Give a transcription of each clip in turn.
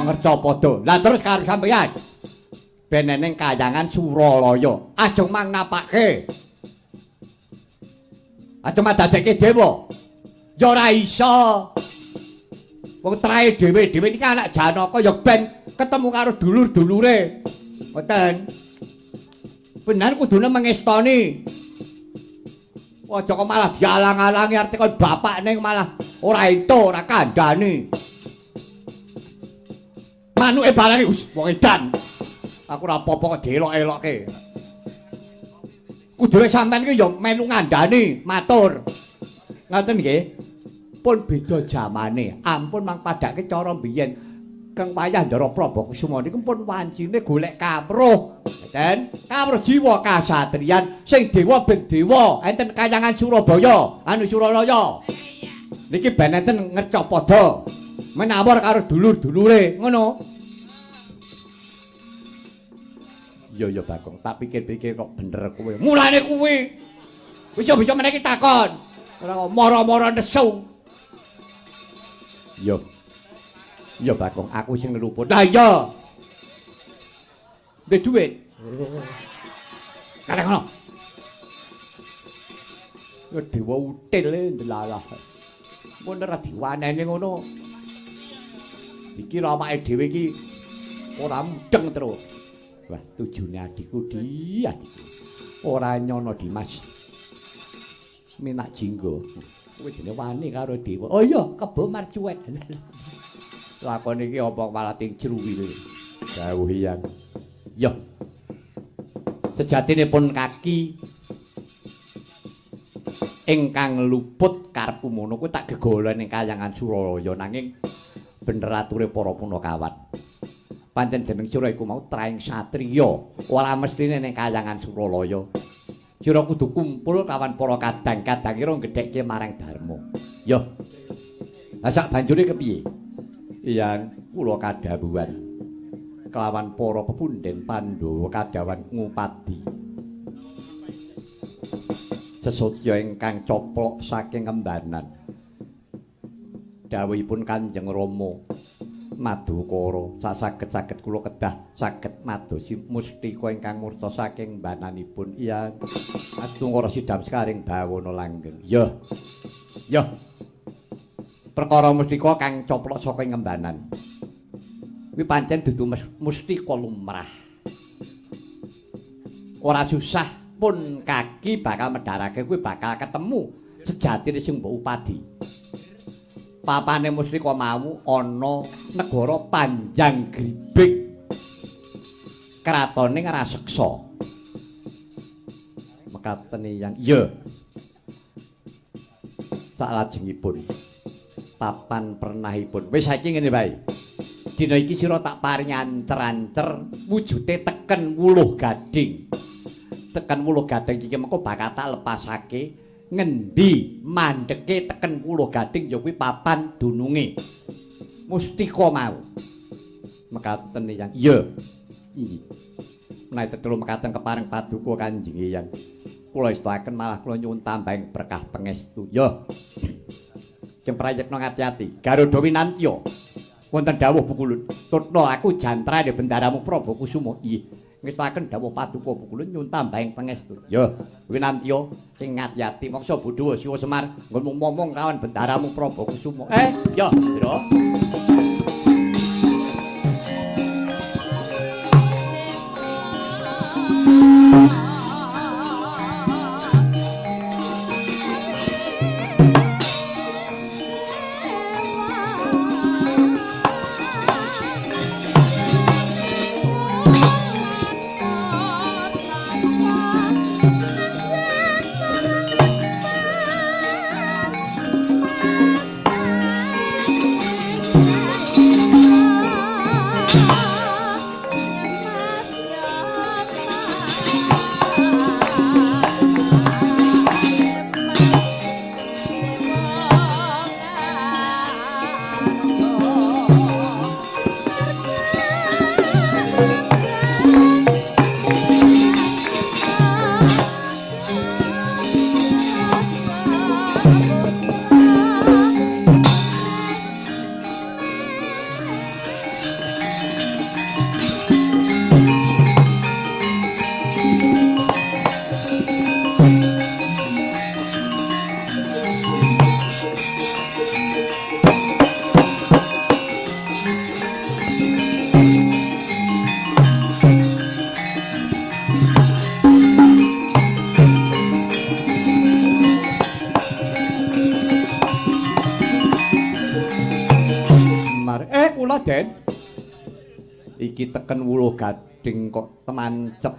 Ngercapada. Lah terus karo sampeyan ben ning kayangan Suralaya ajeng mangnapake. Ajeng madadekke dewa. Ya ora iso. Wong trahe dhewe-dhewe iki anak Janaka ya ben ketemu karo dulur-dulure. Ngoten. Bener kudune mengestoni. Aja kok malah dialang-alangi arti kok bapak ning malah ora ento, ora kandhani. Manuke balange wong edan. Aku ora apa-apa kok delok-elokke. Kudune sampean iki ya melu ngandani, matur. Ngoten nggih. Pun beda jamane. Ampun mang padake cara biyen Kang Payandara Prabakusuma niku pun wancine golek kawruh. Ngoten. Kawruh jiwa kasatriyan sing dewa ben dewa enten kayangan Surabaya, anu Suralaya. Niki ben enten ngercapada. Menawar karo dulur-dulure, ngono. Iya Bagong, tak pikir-pikir kok bener kowe. Mulane kowe bisa meneh iki takon. Ora kok mara-mara nesu. Iya Bagong, aku sing ngeluput. Lah iya. Ndek dhuwit. Karek ngono. Dewa util ndelalah. Mun ora diwaneni ngono. Iki awake dhewe iki ora mudeng terus. Wah, tujune adikku adikku. Ora nyono Dimas. Minak jinggo. Kowe dene wani karo dewa. Oh iya, kebo marcuet. Lakon iki apa malah ting cruwil. Dawuh iyang. Ya. Sejatinipun kaki ingkang luput karepku mono kuwi tak gegolen ing kayangan Suralaya nanging bener ature para punakawan. Pancen jeneng sira iku mau traing satriya, ora mestine ning kayangan Suralaya. Sira kudu kumpul kawan para kadang-kadang kira gedhekke marang Darma. Ya. Lah sak banjure kepiye? Iya, kula kadhawuhan kelawan para pepunden Pandhawa kadhawan ngupadi. Sesotya ingkang coplok saking Kembanan. Dawuhipun Kanjeng Rama Madukara saged kula kedah saged madosi mustika ingkang murta saking bananipun. Iya, Adungara sidam sekaring bawana langgeng. Ya. Perkara mustika kang coplok saka Ngembanan. Kuwi pancen dudu mustika lumrah. Ora susah pun kaki bakal medharake kuwi bakal ketemu sejatine sing mbok upadi. Papane mustika mau ana negara Panjang Gribik. Kratone Raseksa. Mekaten yang ya. Salajengipun papan pernahipun. Wis saiki ngene wae. Dina iki sira tak paring ancer-ancer wujude teken wuluh gading. Teken wuluh gading iki mengko bakal tak lepasake ngendi mandeke teken wuluh gading ya kuwi papan dununge mustika mau. Mekaten yang iya. Inggih. Menawi tetelu mekaten kepareng paduka Kanjeng Hyang. Kula istakaken malah kula nyuwun tambahing berkah pangestu. Ya. Sing prayekna ngati-ati. Garuda Winantya. Wonten dawuh Bukulun. Tutna aku jantrane bendaramu Prabakusuma. Nggih. Ngestaken dawuh paduka Bukulun nyuwun tambahing pangestu. Ya, Winantya sing ngati-ati mangsa Budhawa Siwa Semar nggon momong kawan bendaramu Prabakusuma. Ya, Ndra. kula, Den. Iki teken Wuluh Gading kok temancep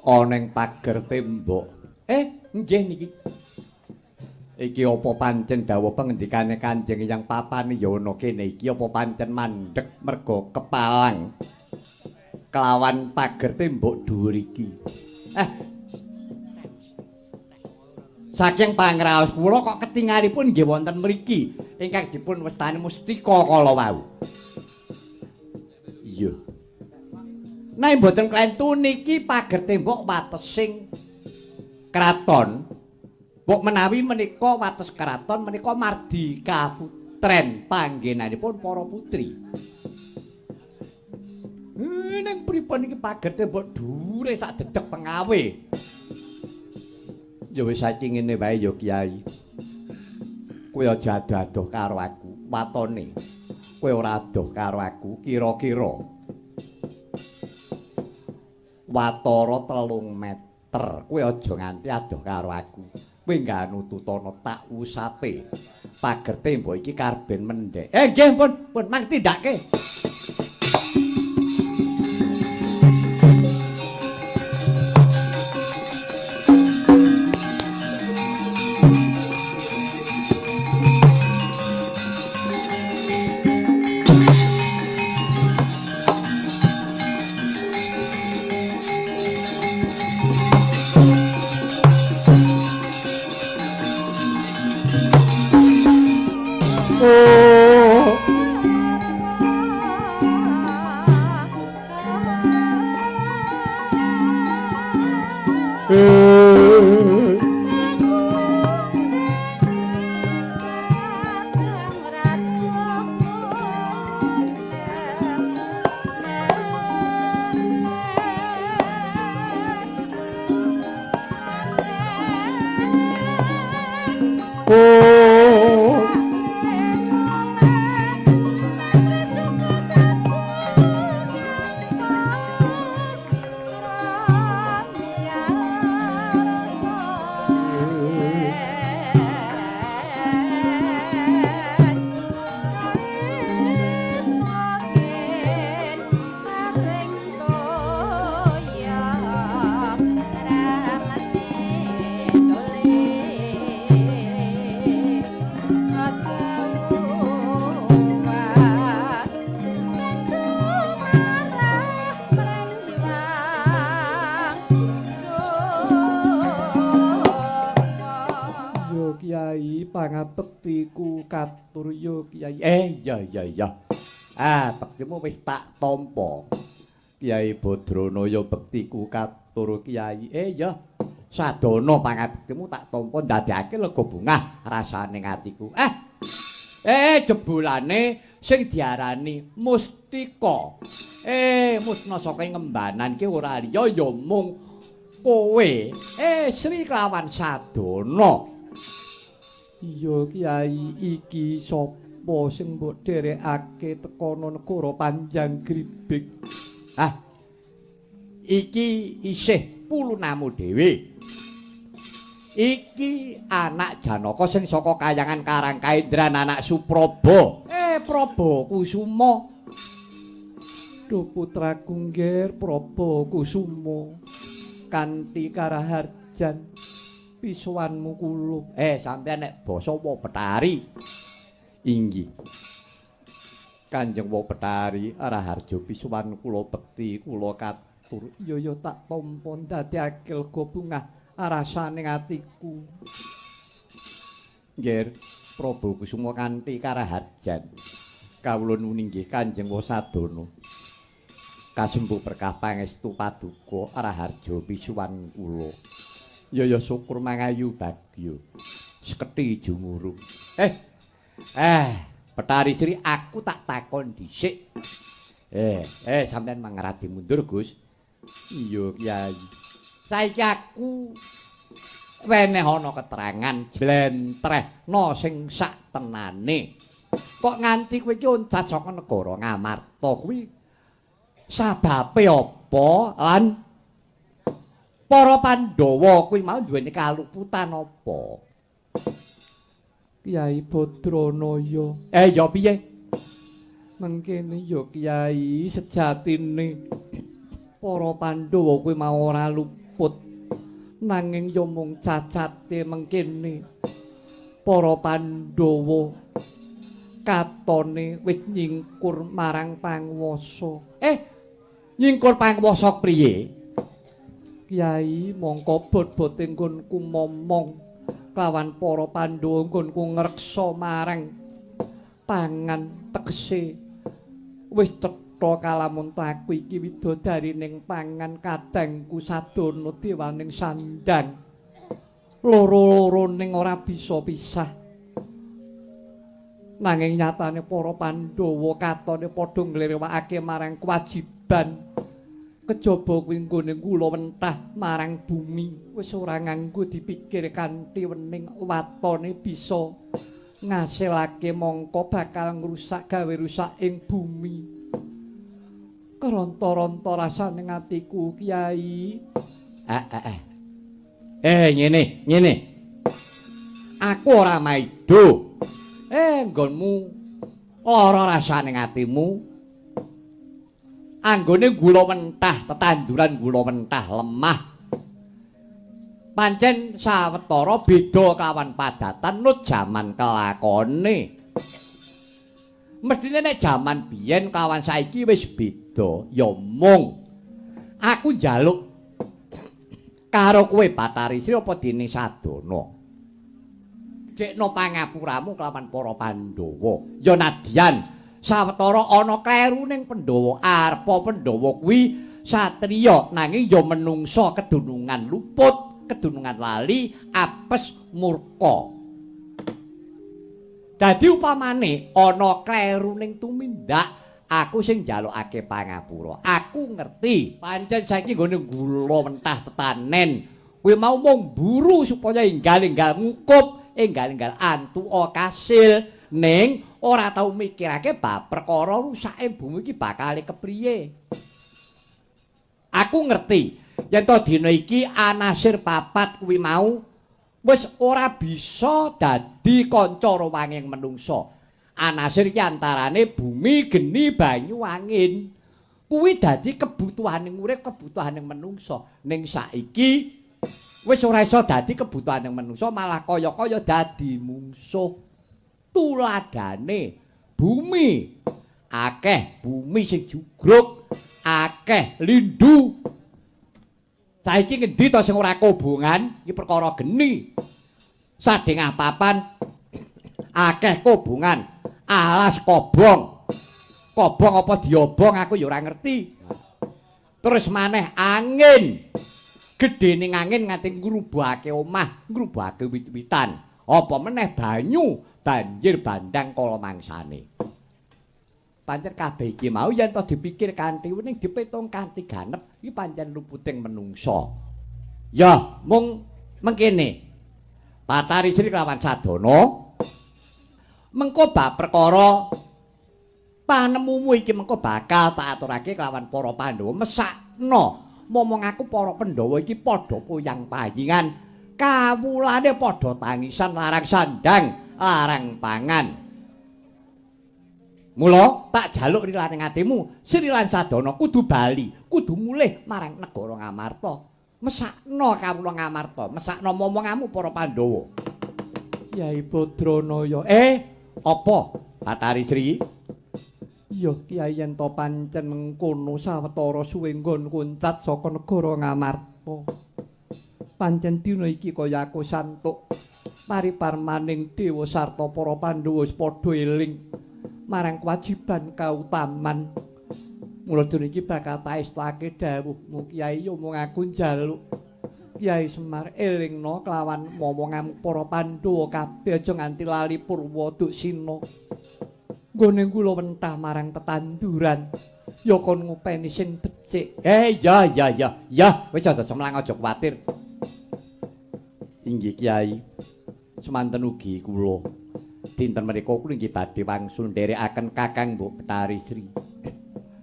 ana ing pager tembok. Nggih niki. Iki apa pancen dawuh pangendikane Kanjeng Hyang Papane ya ana kene iki apa pancen mandheg merga kepalang kelawan pager tembok dhuwur iki. Saking pangraos kula kok ketingalipun nggih wonten mriki ingkang dipun wastani Mustika kala wau. Iya. Nek mboten klentu niki pager tembok watesing kraton. Mbok menawi menika wates kraton menika Mardika Putren panggenanipun para putri. Nang pripun iki pager tembok dhuwure sak dedeg pengawe. Ya wis saiki ngene wae ya Kyai. Kowe aja adoh karo aku, watone. Kowe ora adoh karo aku, kira-kira watara 3 meter. Kowe aja nganti adoh karo aku. Kowe gak nututana tak usape. Pager tembok iki karben mendhek. Nggih pun mang tindake. Pangabektiku katur ya Kyai. Ya. Bektimu wis tak tampa. Kyai Badranaya bektiku katur Kyai. Ya. Sadana pangabektimu tak tampa ndadekake lega bungah rasane atiku. Jebulane sing diarani Mustika. Musna saking ngembanan ki ora liya ya mung kowe. Sri Klawan Sadana. Iya Kyai, iki sapa sing mbok dherekake tekono negara Panjang Gribik? Iki isih pulunamu dhewe. Iki anak Janaka sing saka kayangan Karangkaendran anak Supraba. Praba Kusuma. Duh putraku nggih Praba Kusuma. Kanthi karaharjan pisuwanmu kula. Sampeyan nek basa Wopetari. Inggih. Kanjeng Wopetari Raharja pisuwan kula bekti kula katur. Ya tak tampa ndadekake lega bungah rasane atiku. Nggih, Prabu Kusuma kanthi karaharjan. Kawula nuwun inggih Kanjeng Wasadana. Kasembuh berkah pangestu paduka Raharja pisuwan kula. Ya syukur mangayu bagya. Sekethi jumurung. Petari Sri aku tak takon dhisik. Sampeyan mangeradi mundur, Gus. Iya, Kyai. Saiki aku weneh ana keterangan jlentrehna sing sak tenane. Kok nganti kowe iki oncat saka negara Ngamarta kuwi sababe apa lan para Pandhawa kuwi mau duweni kaluputan apa? Kyai Badranaya. Ya piye? Mengkene ya Kyai sejatine para Pandhawa kuwi mau ora luput nanging ya mung cacate mengkene para Pandhawa katone wis nyingkur marang pangwasa. Nyingkur pangwasa priye? Kyai mongko bot-bote nggonku momong klawan para Pandhawa nggonku ngreksa marang pangan tegese wis cetha kalamun aku iki widodari ning pangan kadangku Sadana dewaning sandang loro-loro ning ora bisa pisah nanging nyatane para Pandhawa katone padha nglirwakake marang kewajiban kejaba kuwi nggone kula wentah marang bumi wis ora nganggo dipikir kanthi wening watone bisa ngasilake mongko bakal ngrusak gawe rusak ing bumi. Keronta-ronta rasane atiku Kyai. Ngene. Aku ora maido. Nggonmu lara rasane atimu. Anggone gula mentah, tetanduran gula mentah lemah. Pancen sawetara beda kelawan padatan nut jaman kelakone. Mestine nek jaman biyen kelawan saiki wis beda. Ya mung aku njaluk karo kowe Bathari Sri apa dene Sadana. Cekno pangapuramu kelawan para Pandhawa. Ya nadyan sawetara ana kleru ning Pandhawa. Arepa Pandhawa kuwi satriya nanging ya menungsa kedunungan luput. Kedunungan lali apes murka. Dadi upamane ana kleru ning tumindak aku sing njalukake pangapura. Aku ngerti pancen saiki nggone gula mentah tetanen. Kuwi mau mung buru supaya enggal-enggal ngukup, enggal-enggal antuka kasil ning ora tau mikirake bab perkara rusake bumi iki bakal kepriye. Aku ngerti yen to dina iki anasir papat kuwi mau wis ora bisa dadi kanca rowanging menungsa. Anasir iki antarane bumi, geni, banyu, angin. Kuwi dadi kebutuhaning urip, kebutuhaning menungsa. Ning saiki wis ora iso dadi kebutuhaning menungsa, malah kaya-kaya dadi mungsuh. Tuladane bumi. Akeh bumi sing jugruk, akeh lindu. Saiki ngendi to sing ora kobongan iki perkara geni. Sadengah papan akeh kobongan, alas kobong. Kobong apa diobong aku ya ora ngerti. Terus maneh angin. Gedhening angin nganti ngrubuhake omah, ngrubuhake wit-witan. Apa meneh banyu, banjir bandang kala mangsane. Pancen kabeh iki mau yen to dipikir kanthi wening dipetung kanthi ganep iki pancen luputing menungsa. Ya, mung mengkene. Bathari Sri kelawan Sadana mengko bab perkara panemumu iki mengko bakal tak aturake kelawan para Pandhawa. Mesakno momong aku para Pandhawa iki padha poyang payingan, kawulane padha tangisan larang sandang, larang pangan. Mula tak jaluk rilaning atimu, Sri lan Sadana kudu bali, kudu mulih marang negara Ngamarta. Mesakno kawula Ngamarta, mesakno momongamu para Pandhawa. Kyai Badranaya. Apa Bathari Sri? Ya Kyai yen to pancen mengkono sawetara suwe nggon kuncat saka negara Ngamarta. Pancen dina iki kaya aku santuk pariparmaning dewa sarta para Pandhawa wis padha eling marang kewajiban kautaman. Mula dina iki bakal tak estake dawuhmu Kyai, mung aku njaluk Kyai Semar elingna kelawan momongan para Pandhawa kabeh aja nganti lali Purwa Duksina. Nggone kula wentah marang tetanduran ya kon ngopeni sing becik. Ya, wis aja semlang aja kuwatir. Inggih Kyai. Semanten ugi kula dinten menika kula inggih badhe wangsul nderekaken Kakang Mbok Bathari Sri.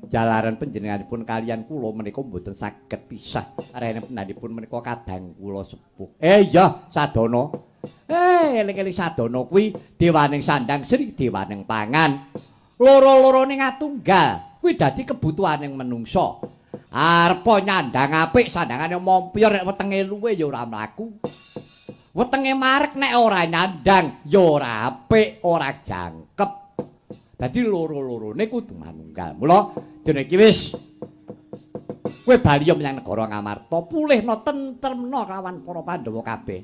Jalaran panjenenganipun kaliyan kula menika mboten saged pisah. Renipun menika kadang kula sepuh. Ya, Sadana. Eling-eling Sadana kuwi dewaning sandang Sri, dewaning pangan. Loro-lorone ngatunggal kuwi dadi kebutuhaning menungsa. Arepa nyandang apik sandangane mompyor nek wetenge luwe ya ora mlaku. Wetenge marek nek ora nyandang ya ora apik, ora jangkep. Dadi loro-lorone kudu manunggal. Mula dene iki wis kowe bali menyang negara Ngamarta, pulihna tentremna kelawan para Pandhawa kabeh.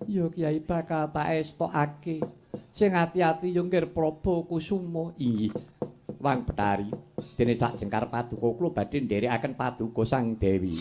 Ya Kyai bakal tak estokake. Sing ati-ati yo nggih Prabu Kusuma. Inggih. Wang Betari, dene sak jengkar paduka kula badhe nderekaken paduka Sang Dewi.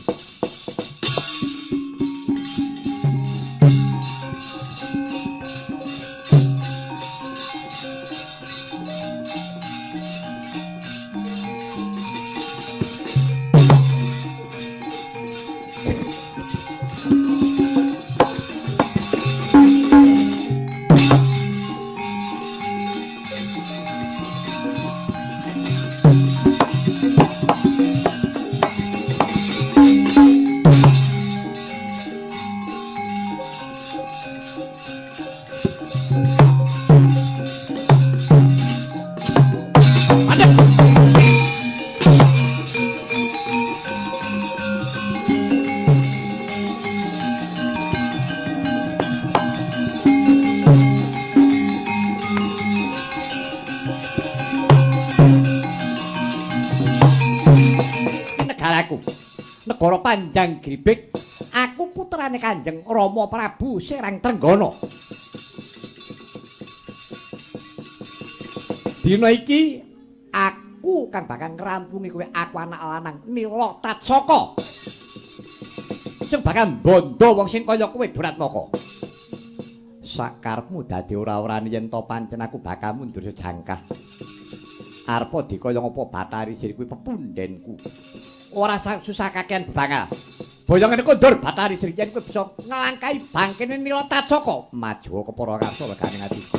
Negara Panjang Gribik, aku putrane Kanjeng Rama Prabu Serang Trenggana. Dina iki aku kang bakal ngrampungi kowe, aku anak lanang Nila Tatsaka. Sing bakal bondo wong sing kaya kowe Duratmaka. Sakarepmu dadi ora-orane yen to pancen aku bakal mundur sejangkah. Arepa dikaya ngapa Bathari Sri kuwi pepundhenku. Ora susah kakean bebangal. Boyongane kondur Bathari Sri yen kowe bisa nglangkahi bangkene Nila Tatsaka, maju ke Purwakarta legane atiku.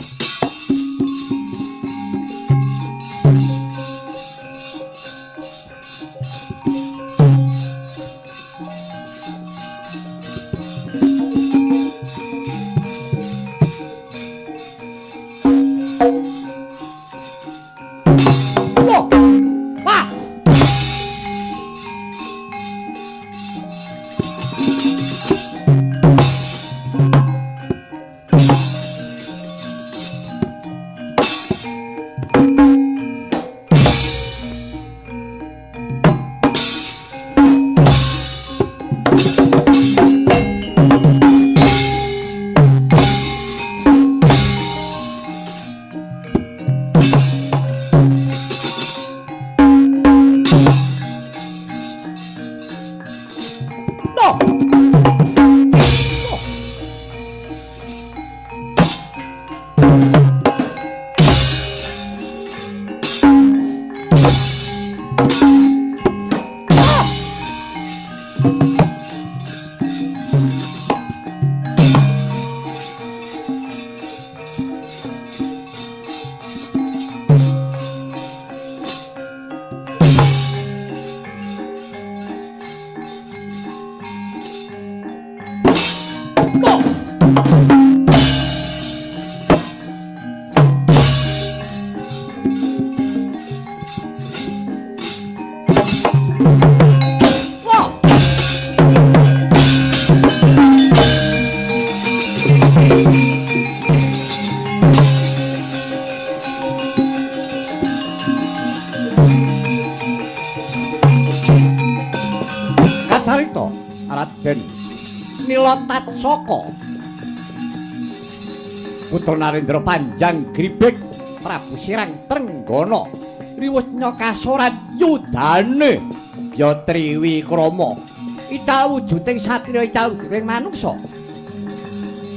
Tatsaka putra Narendra Panjang Gribik Prabu Sirang Trenggana riwusnya kasorat yudane ya Triwikrama ical wujuding satria ical wujuding manungsa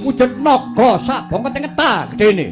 wujud naga sabongketing ngetah gedene.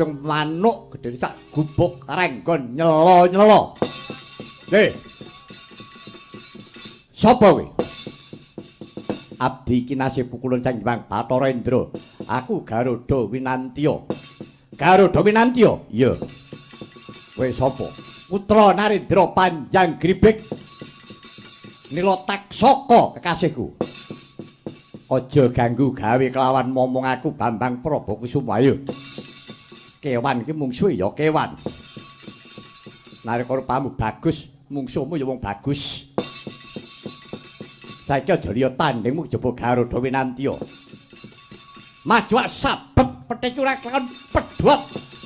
kajeng manuk gedhe sak gubuk renggon nyelo-nyelo. Sapa kowe? Abdi kinasih pukulan Sang Hyang Bathara Indra. Aku Garuda Winantya. Garuda Winantya? Iya. Kowe sapa? Putra Narendra Panjang Gribek. Nilotaksaka kekasihku. Aja ganggu gawe kelawan momong aku Bambang Prabakusuma. Ayo. Kewan iki mungsuhe ya kewan. Nalika rupamu bagus, mungsuhmu ya wong bagus. Saiki aja liya tandingmu jaba Garuda Winantya. Maju sabet pethi curek lakon pedhot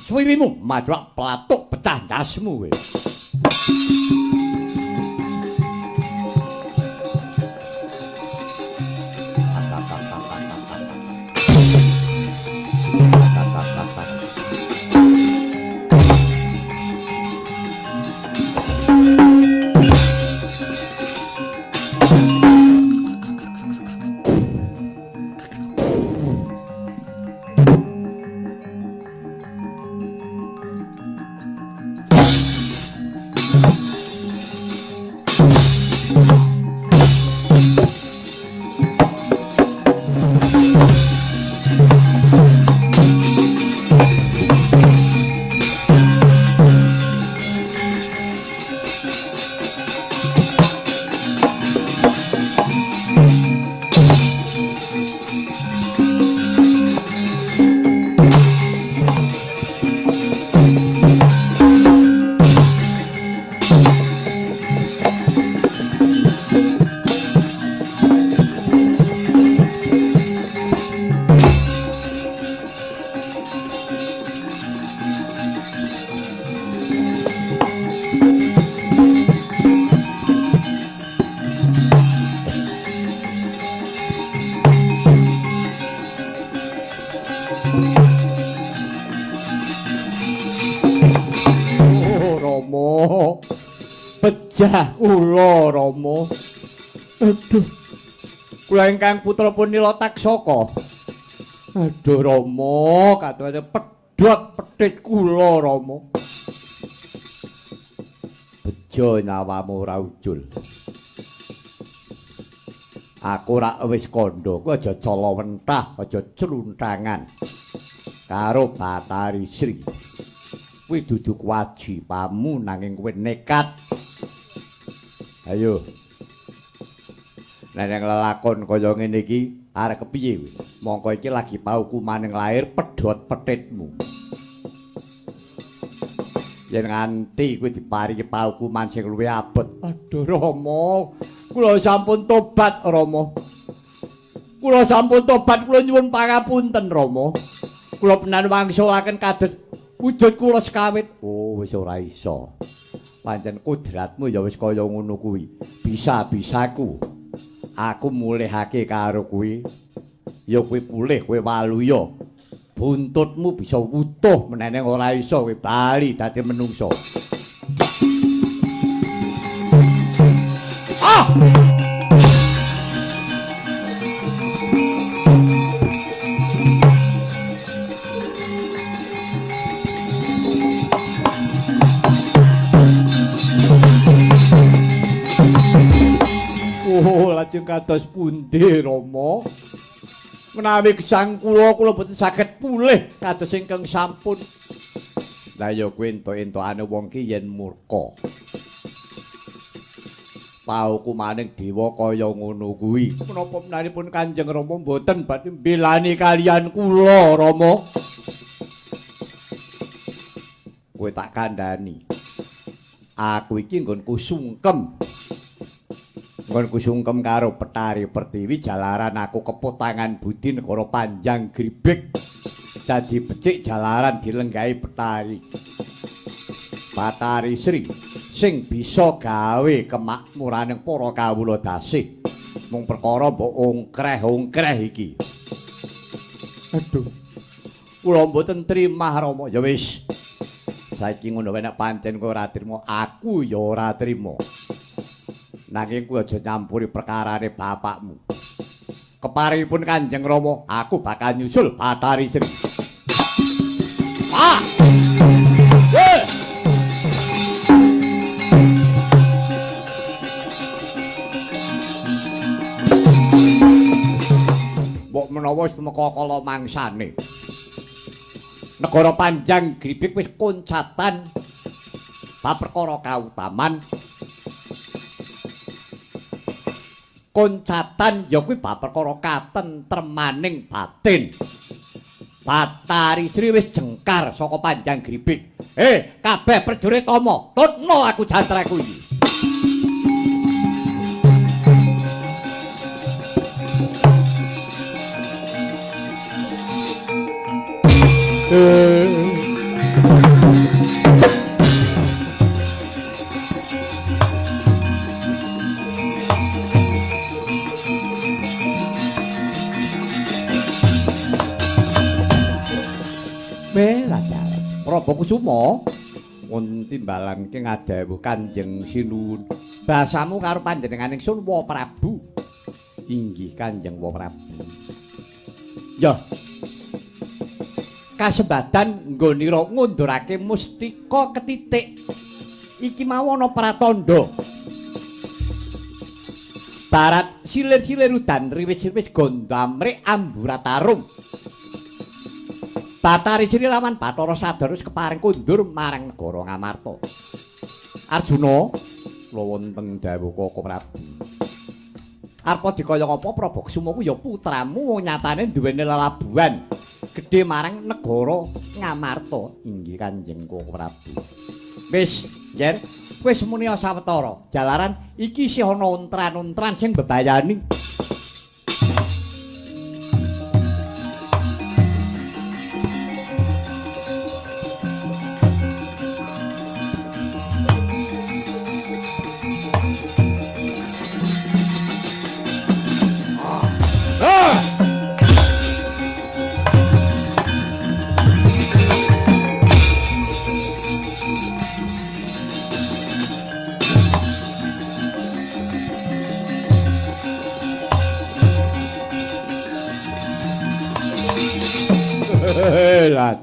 suwirimu, maju platuk pecah ndasmu kowe. Pejah kula Rama. Aduh. Kula ingkang putrapun Nilotaksaka. Aduh Rama, katene pedhot pedhit kula Rama. Bejo nyawamu ora ujul. Aku rak wis kandha, kowe aja cala wentah, aja cluntangan karo Bathari Sri. Kuwi dudu kewajibanmu nanging kowe nekat. Ayo. Nek lelakon kaya ngene iki arep kepiye kowe? Mongko iki lagi paukumaning lair pedhot petitmu. Yen nganti kowe diparingi paukuman sing luwih abot. Aduh Rama, kula sampun tobat Rama. Kula sampun tobat, kula nyuwun pangapunten Rama. Kula penan wangsulaken kados wujud kula sekawit. Oh, wis ora iso. Pancen kodratmu ya wis kaya ngono kuwi. Bisa-bisaku aku mulihake karo kuwi. Ya kuwi pulih, kowe waluya. Buntutmu bisa wutuh menene ora iso kowe bali dadi menungso. Ah! Oh, lajeng kados pundi Rama? Menawi gesang kula boten saged pulih kados ingkang sampun. Lah ya kuwi entuk-entukane wong ki yen murka. Paukumaning dewa kaya ngono kuwi. Menapa menanipun Kanjeng Rama boten badhe mbelani kaliyan kula Rama? Kowe tak kandhani. Aku iki nggonku sungkem. Nggonku sungkem karo Petari Pertiwi jalaran aku keputangan budi negara Panjang Gribek. Dadi becik jalaran dilenggahi Petari. Bathari Sri sing bisa gawe kemakmuraning para kawula dasih. Mung perkara mbok ongkreh-ongkreh iki. Aduh. Kula mboten trimah Rama. Ya wis. Saiki ngono wae nek pancen kowe ora trima, aku ya ora trima. Nanging kuwi aja nyampuri perkarane bapakmu. Keparingipun Kanjeng Rama, aku bakal nyusul Bathari Sri. Ah! menawa wis temeka kala mangsane. Negara Panjang Gribik wis koncatan bab perkara kautaman. Koncatan ya kuwi bab perkara katentremaning batin. Batari Sri wis jengkar saka Panjang Gribik. Kabeh prajurit Tama, tutno aku jantraku iki. Prabu Kusuma mun timbalanke ngadhawuh Kanjeng Sinuwun basamu karo panjenenganing Sun Wa Prabu. Inggih Kanjeng Wa Prabu. Ya. Kasembadan nggonira ngundurake mustika ketitik. Iki mau ana pratandha. Barat silir-silir udan riwis-riwis gondamrik amburatarung. Batari Sri lawan Bathara Sadana wis keparing kundur marang negara Ngamarta. Arjuna lawonten dawuh Koko Prabu. Arep dikaya apa Prabu Kusuma ku ya putramu wong nyatane duweni lelabuhan gedhe marang negara Ngamarta. Inggih Kanjeng Koko Prabu. Wis, Yer, wis muni sawetara. Jalaran iki isih ana untran-untran sing bebayani.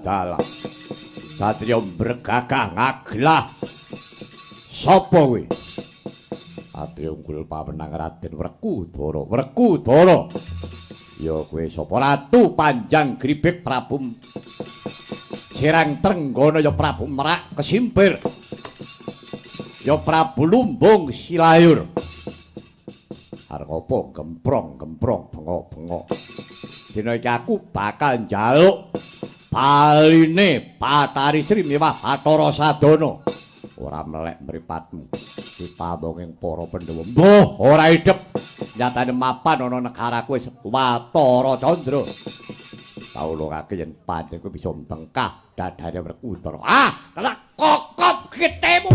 Dalah. Satriya bergagah ngaglah. Sapa kuwi? Satriya unggul pawenang Raden Werkudara. Werkudara. Ya kowe sapa? Ratu Panjang Gribik Prabu Sirang Trenggana ya Prabu Merak Kesimpir. Ya Prabu Lumbung Silayur. Arep apa gemprong-gemprong bengok-bengok. Dina iki aku bakal njaluk baline Batari Sri miwah Bathara Sadana. Ora melek mripatmu ditambung ing para Pandhawa. Mbah, ora idep. Nyatane mapan ana negaraku wis Watara Candra. Kawulungake yen pancen kowe bisa mbengkah dadane Werkudara. Kelak kokop getemu.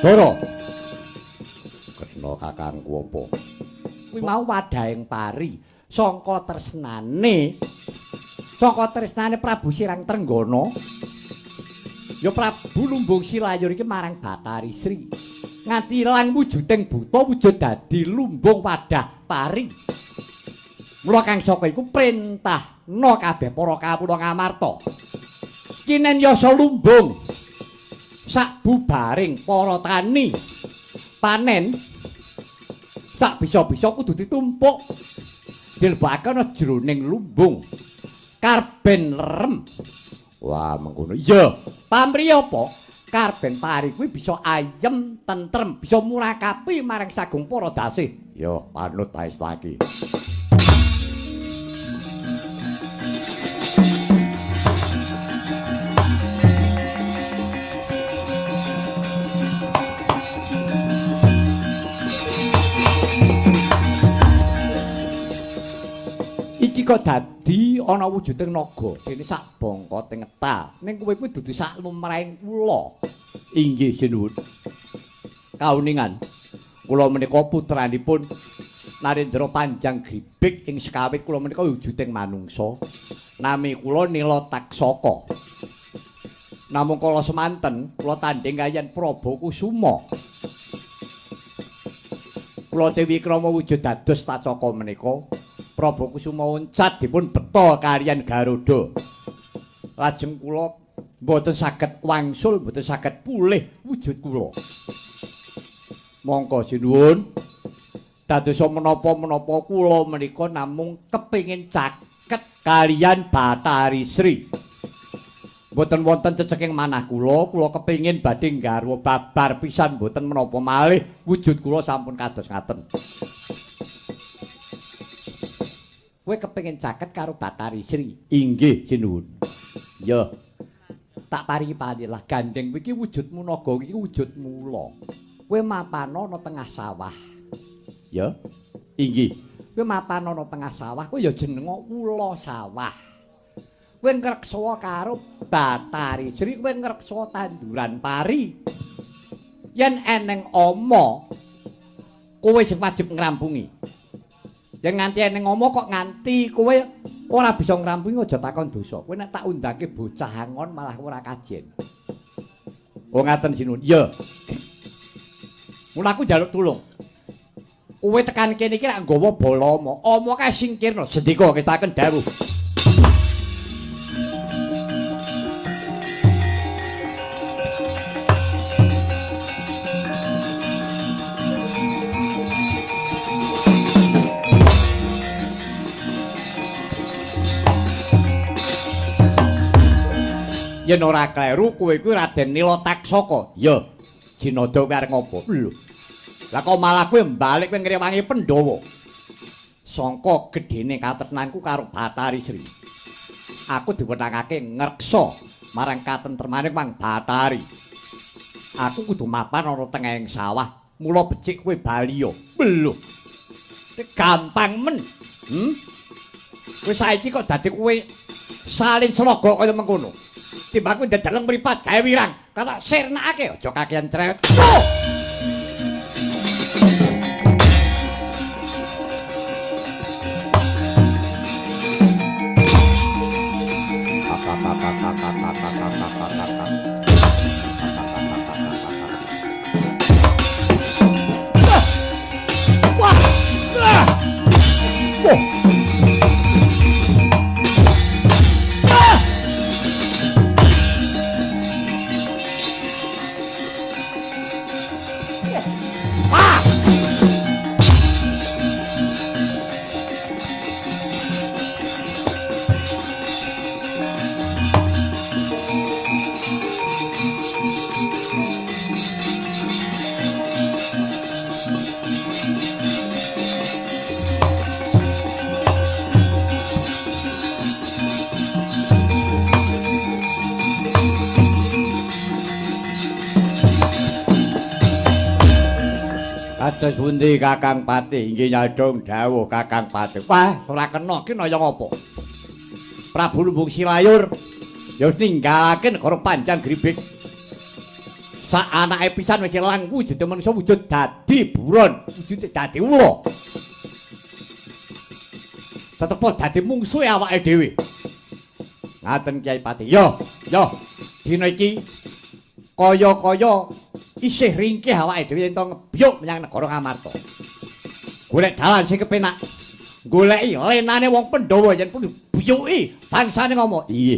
Dara. Kresna kakangku apa? Kuwi mau wadahing pari sangka tresnane. Sangka tresnane Prabu Sirang Trenggana. Ya Prabu Lumbung Silayur iki marang Batari Sri. Nganti ilang wujuding buta wujud dadi lumbung wadah pari. Mula kang saka iku prentahna kabeh para kawula Ngamarta. Kinen yasa lumbung sak bubaring para tani panen sak bisa-bisa kudu ditumpuk dilebake ana jroning lumbung karben lerem. Wah, mengkono. Iya, pamrih apa? Karben pari kuwi bisa ayem, tentrem, bisa murakapi marang sagung para dasih. Ya, panut ta lagi. Iki kok dadi ana wujuding naga dene sak bangka ngeta ning kowe kuwi dudu sak lumrahing kula. Inggih sinuwun. Kauningan kula menika putranipun Narendra Panjang Gribik ing sekawit kula menika wujuding manungsa. Nami kula Nila Taksaka. Namung kala semanten kula tandhing kayan Praba Kusuma. Kula Dewi Krama wujud dados Taksaka menika Praba Kusuma oncat dipun beta kaliyan Garuda. Lajeng kula mboten saged wangsul, mboten saged pulih wujud kula. Monggo sinuwun. Dados menapa-menapa kula menika namung kepingin caket kaliyan Bathari Sri. Mboten wonten ceceking manah kula kepingin badhe garwa babar pisan mboten menapa malih wujud kula sampun kados ngaten. Kowe kepengin caket karo Bathari Sri. Inggih sinuwun. Ya. Tak paringi-parilah gandeng iki wujudmu naga iki wujud mula. Kowe mapana ana tengah sawah. Ya. Inggih. Kowe mapana ana tengah sawah, kowe ya jenenga ula sawah. Kowe ngreksa karo Bathari Sri, kowe ngreksa tanduran pari. Yen eneng ama, kowe sing wajib ngrampungi. Yen nganti eneng ngomong kok nganti kowe ora bisa ngrampungi aja takon dosa. Kowe nek tak undhake bocah angon malah ora kajen. Oh ngaten sinuwun. Iya. Mula aku njaluk tulung. Kowe tekan kene iki rak nggawa bala ama. Ama kae singkirna sendika ketaken dawuh. Yen ora kleru kowe kuwi Raden Nila Taksaka. Ya, Jinada kuwi arep ngopo? Lho. Lah kok malah kowe mbalik kowe ngrewangi Pandhawa. Sangka gedene katresnanku karo Bathari Sri. Aku diwenangake ngreksa marang katentremane Mang Bathari. Aku kudu mapan ana tengahing sawah, mula becik kowe baliya. Lho. Gampang men. Kowe saiki kok dadi kowe salin sloga kaya mengkono. Timbang kowe ndedaleng mripat gawe wirang, kata sirnakake aja kakean cerewet. Kados pundi Kakang Patih? Inggih nyadong dawuh Kakang Patih. Wah, ora kena ki naya ngapa? Prabu Lumbung Silayur ya ninggalake negara Panjang Gribik. Sak anake pisan wis ilang wujud manungsa wujud dadi buron, wujud dadi ula. Tetep dadi mungsuhe awake dhewe. Ngaten Kyai Patih. Yo, dina iki kaya-kaya isih ringkih awake dhewe ento ngebyuk menyang negara Ngamarta. Golek dalan sing kepenak. Goleki lenane wong Pandhawa yen pun dibuyuki bangsane ngomong. Iye.